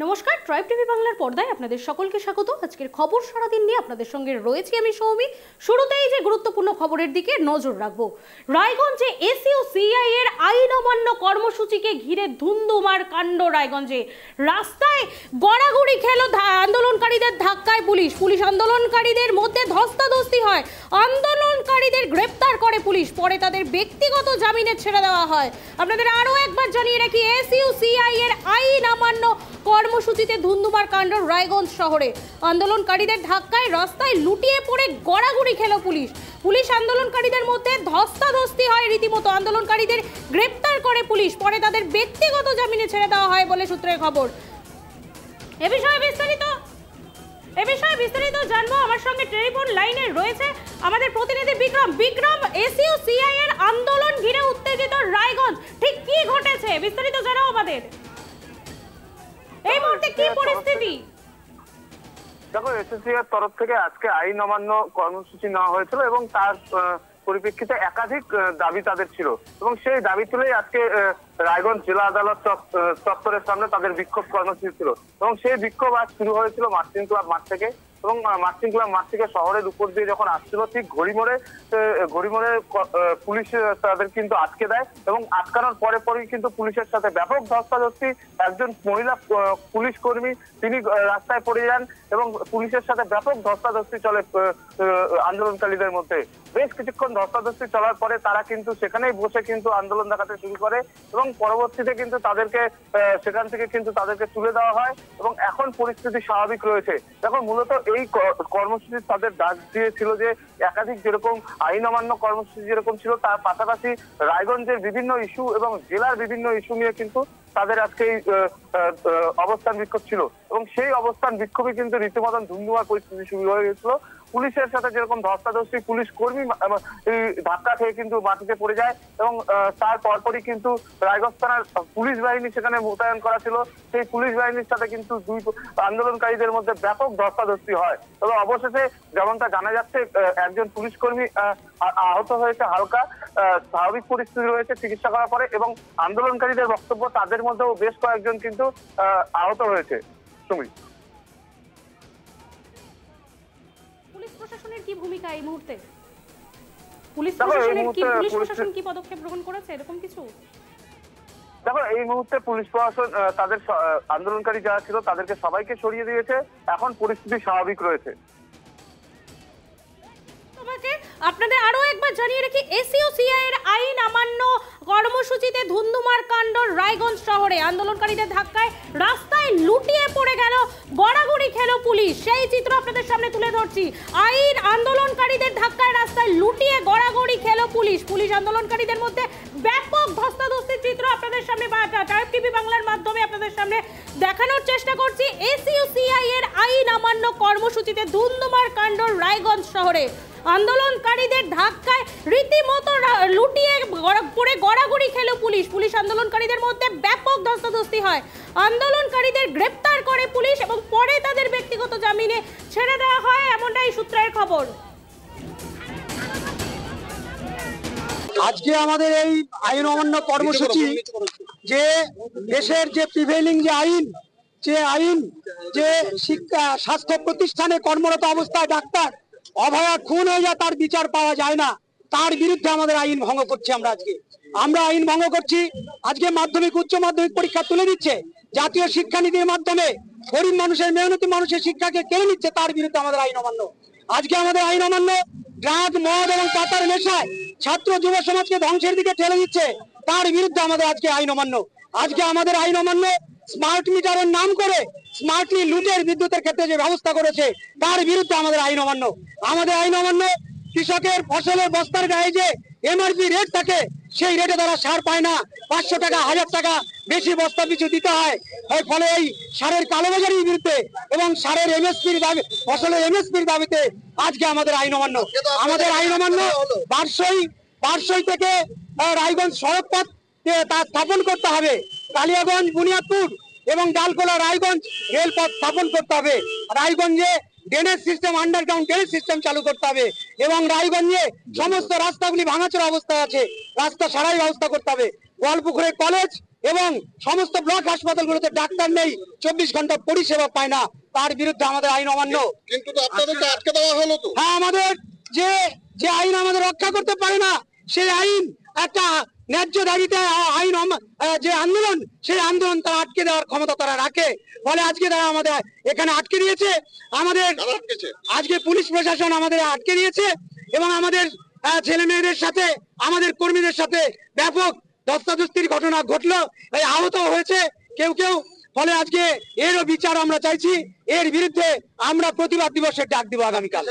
নমস্কার, tribe TV বাংলার পর্দায় আপনাদের সকলকে স্বাগত। আজকের খবর সারাদিন নিয়ে আপনাদের সঙ্গে রয়েছি আমি সৌমি। শুরুতেই যে গুরুত্বপূর্ণ খবরের দিকে নজর রাখবো। রায়গঞ্জে এসি ও সিআই এর আইন অমান্য কর্মসূচিকে ঘিরে ধুন্ধুমার কাণ্ড। রায়গঞ্জে রাস্তায় গড়াগড়ি খেলো আন্দোলনকারীদের ধাক্কায় পুলিশ আন্দোলনকারীদের মধ্যে ধস্তাধস্তি হয়। আন্দোলনকারীদের গ্রেপ্তার করে পুলিশ, পরে তাদের ব্যক্তিগত জামিনে ছেড়ে দেওয়া হয়। আপনাদের আরও একবার জানিয়ে রাখি, এসি ও সিআই এর আইন অমান্য কর্মসূচিতে ধুন্ধুমার কাণ্ড রায়গঞ্জ শহরে। আন্দোলনকারীদের ধাক্কায় রাস্তায় লুটিয়ে পড়ে গড়াগড়ি খেলো পুলিশ আন্দোলনকারীদের মধ্যে ধস্তাধস্তি হয় রীতিমতো। আন্দোলনকারীদের গ্রেপ্তার করে পুলিশ, পরে তাদের ব্যক্তিগত জামিনে ছেড়ে দেওয়া হয় বলে সূত্রের খবর। এ বিষয়ে বিস্তারিত জানবো। আমার সঙ্গে টেলিফোন লাইনে রয়েছে আমাদের প্রতিনিধি বিক্রম। এসি ও সিআই এর আন্দোলন ঘিরে উত্তেজিত রায়গঞ্জ, ঠিক কি ঘটেছে বিস্তারিত জানাও আমাদের। এই মুহূর্তে কি পরিস্থিতি? দেখো, এসএসসি এর তরফ থেকে আজকে আইন অমান্য কর্মসূচি নেওয়া হয়েছিল এবং তার পরিপ্রেক্ষিতে একাধিক দাবি তাদের ছিল এবং সেই দাবি তুলেই আজকে রায়গঞ্জ জেলা আদালত চত্বরের সামনে তাদের বিক্ষোভ কর্মসূচি ছিল এবং সেই বিক্ষোভ আজ শুরু হয়েছিল মার্চিং ক্লাব মাঠ থেকে। এবং মার্চিং ক্লাব মাঠ থেকে শহরের উপর দিয়ে যখন আসছিল, ঠিক ঘড়িমোড়ে পুলিশ তাদের কিন্তু আটকে দেয় এবং আটকানোর পরেই কিন্তু পুলিশের সাথে ব্যাপক ধস্তাধস্তি। একজন মহিলা পুলিশ কর্মী তিনি রাস্তায় পড়ে যান এবং পুলিশের সাথে ব্যাপক ধস্তাধস্তি চলে আন্দোলনকারীদের মধ্যে। বেশ কিছুক্ষণ ধস্তাধস্তি চলার পরে তারা কিন্তু সেখানেই বসে কিন্তু আন্দোলন দেখাতে শুরু করে এবং পরবর্তীতে কিন্তু তাদেরকে সেখান থেকে কিন্তু তাদেরকে তুলে দেওয়া হয় এবং এখন পরিস্থিতি স্বাভাবিক রয়েছে। এখন মূলত এই কর্মসূচি তাদের ডাক দিয়েছিল যে একাধিক যেরকম আইন অমান্য কর্মসূচি যেরকম ছিল, তার পাশাপাশি রায়গঞ্জের বিভিন্ন ইস্যু এবং জেলার বিভিন্ন ইস্যু নিয়ে কিন্তু তাদের আজকে এই অবস্থান বিক্ষোভ ছিল এবং সেই অবস্থান বিক্ষোভে কিন্তু রীতিমতন ধুন্ধুমার পরিস্থিতি শুরু হয়ে গেছিল। পুলিশের সাথে যেরকম ধস্তাধস্তি, পুলিশ কর্মী ধাক্কা খেয়ে কিন্তু মাটিতে পড়ে যায় এবং তার পরপরই কিন্তু রায়গঞ্জ থানার পুলিশ বাহিনী সেখানে মোতায়েন করা ছিল। সেই পুলিশ বাহিনীর সাথে কিন্তু দুই আন্দোলনকারীদের মধ্যে ব্যাপক ধস্তাধস্তি হয়। তবে অবশেষে যেমনটা জানা যাচ্ছে, একজন পুলিশ কর্মী আহত হয়েছে হালকা, স্বাভাবিক পরিস্থিতি রয়েছে চিকিৎসা করার পরে এবং আন্দোলনকারীদের বক্তব্য তাদের মধ্যেও বেশ কয়েকজন কিন্তু আহত হয়েছে। সুমি, পুলিশ প্রশাসনের কি ভূমিকা এই মুহূর্তে? পুলিশ প্রশাসন কি পদক্ষেপ গ্রহণ করেছে এরকম কিছু? দেখো, এই মুহূর্তে পুলিশ প্রশাসন তাদের আন্দোলনকারী যারা ছিল তাদেরকে সবাইকে সরিয়ে দিয়েছে। এখন পরিস্থিতি স্বাভাবিক রয়েছে। আপনাদের আরো একবার জানিয়ে রাখি, এসি ও সিআই এর আইন অমান্য কর্মসূচিতে ধুন্ধুমার কাণ্ড রায়গঞ্জ শহরে। আন্দোলনকারীদের ধাক্কায় রাস্তায় লুটিয়ে পড়ে গেল, গড়াগড়ি খেলো পুলিশ, সেই চিত্র আপনাদের সামনে তুলে ধরছি। আন্দোলনকারীদের ধাক্কায় রাস্তায় লুটিয়ে গড়াগড়ি খেলো পুলিশ আন্দোলনকারীদের মধ্যে ব্যাপক ধস্তাধস্তির চিত্র আপনাদের সামনে ট্রাইব টিভি বাংলার মাধ্যমে আপনাদের সামনে দেখানোর চেষ্টা করছি। এসি ও সিআই এর আইন অমান্য কর্মসূচিতে ধুন্ধুমার কাণ্ড রায়গঞ্জ শহরে। আন্দোলনকারীদের ধাক্কায় রীতিমতো লুটিয়ে পড়ে গড়াগড়ি খেলো পুলিশ আন্দোলনকারীদের মধ্যে ব্যাপক ধস্তাধস্তি হয়। আন্দোলনকারীদের গ্রেপ্তার করে পুলিশ এবং পরে তাদের ব্যক্তিগত জামিনে ছেড়ে দেওয়া হয়, এমনটাই সূত্রের খবর। আজকে আমাদের এই আইন অমান্য কর্মসূচি, যে দেশের যে প্রিভেইলিং যে আইন যে শিক্ষা স্বাস্থ্য প্রতিষ্ঠানে কর্মরত অবস্থায় ডাক্তার অভয়া খুন হয়ে যায়, তার বিচার পাওয়া যায় না, তার বিরুদ্ধে আমাদের আইন ভঙ্গ করছি। আমরা আইন ভঙ্গ করছি। আজকে মাধ্যমিক উচ্চ মাধ্যমিক পরীক্ষা তুলে দিচ্ছে, জাতীয় শিক্ষানীতির মাধ্যমে গরিব মানুষের মেহনতি মানুষের শিক্ষাকে কেড়ে নিচ্ছে, তার বিরুদ্ধে আমাদের আইন অমান্য। আজকে আমাদের আইন অমান্য ড্রাগ, মদ এবং পাতার নেশায় ছাত্র যুব সমাজকে ধ্বংসের দিকে ঠেলে দিচ্ছে, তার বিরুদ্ধে আমাদের আজকে আইন অমান্য। আজকে আমাদের আইন অমান্য স্মার্ট মিটারের নাম করে স্মার্টলি লুটের বিদ্যুতের ক্ষেত্রে যে ব্যবস্থা করেছে, তার বিরুদ্ধে আমাদের আইন অমান্য। আমাদের আইন অমান্য কৃষকের ফসলের বস্তার গায়ে যে এমআরপি রেট থাকে, সেই রেটে তারা সার পায় না, 500 টাকা 1000 টাকা বেশি বস্তা পিছু দিতে হয়। ফলে এই সারের কালোবাজারির বিরুদ্ধে এবং সারের এমএসপির দাবি, ফসলের এমএসপির দাবিতে আজকে আমাদের আইন অমান্য। আমাদের আইন অমান্য বারসই থেকে রায়গঞ্জ সড়ক পথ তা স্থাপন করতে হবে, কালিয়াগঞ্জ বুনিয়াদপুর এবং ডালখোলা রায়গঞ্জ রেলপথ স্থাপন করতে হবে, রায়গঞ্জে drainage system, underground drainage system চালু করতে হবে এবং রায়গঞ্জে সমস্ত রাস্তাগুলি ভাঙাচোরা অবস্থায় আছে, রাস্তা সারাই ব্যবস্থা করতে হবে। গোয়ালপুকুরে কলেজ এবং সমস্ত ব্লক হাসপাতালগুলোতে ডাক্তার নেই, 24 ঘন্টা পরিষেবা পায় না, তার বিরুদ্ধে আমাদের আইন অমান্য। কিন্তু তো আপনাদেরকে আটকে দেওয়া হলো তো। হ্যাঁ, আমাদের যে যে আইন আমাদের রক্ষা করতে পারে না, সেই আইন একটা ন্যায্য দাবিতে আইন যে আন্দোলন, সেই আন্দোলন তারা আটকে দেওয়ার ক্ষমতা তারা রাখে। ফলে আজকে তারা আমাদের এখানে আটকে দিয়েছে। আমাদের কারা আটকেছে? আজকে পুলিশ প্রশাসন আমাদের আটকে দিয়েছে এবং আমাদের ছেলে মেয়েদের সাথে, আমাদের কর্মীদের সাথে ব্যাপক ধস্তাধস্তির ঘটনা ঘটলো, এই আহত হয়েছে কেউ কেউ। ফলে আজকে এরও বিচার আমরা চাইছি, এর বিরুদ্ধে আমরা প্রতিবাদ দিবসের ডাক দিব আগামীকাল।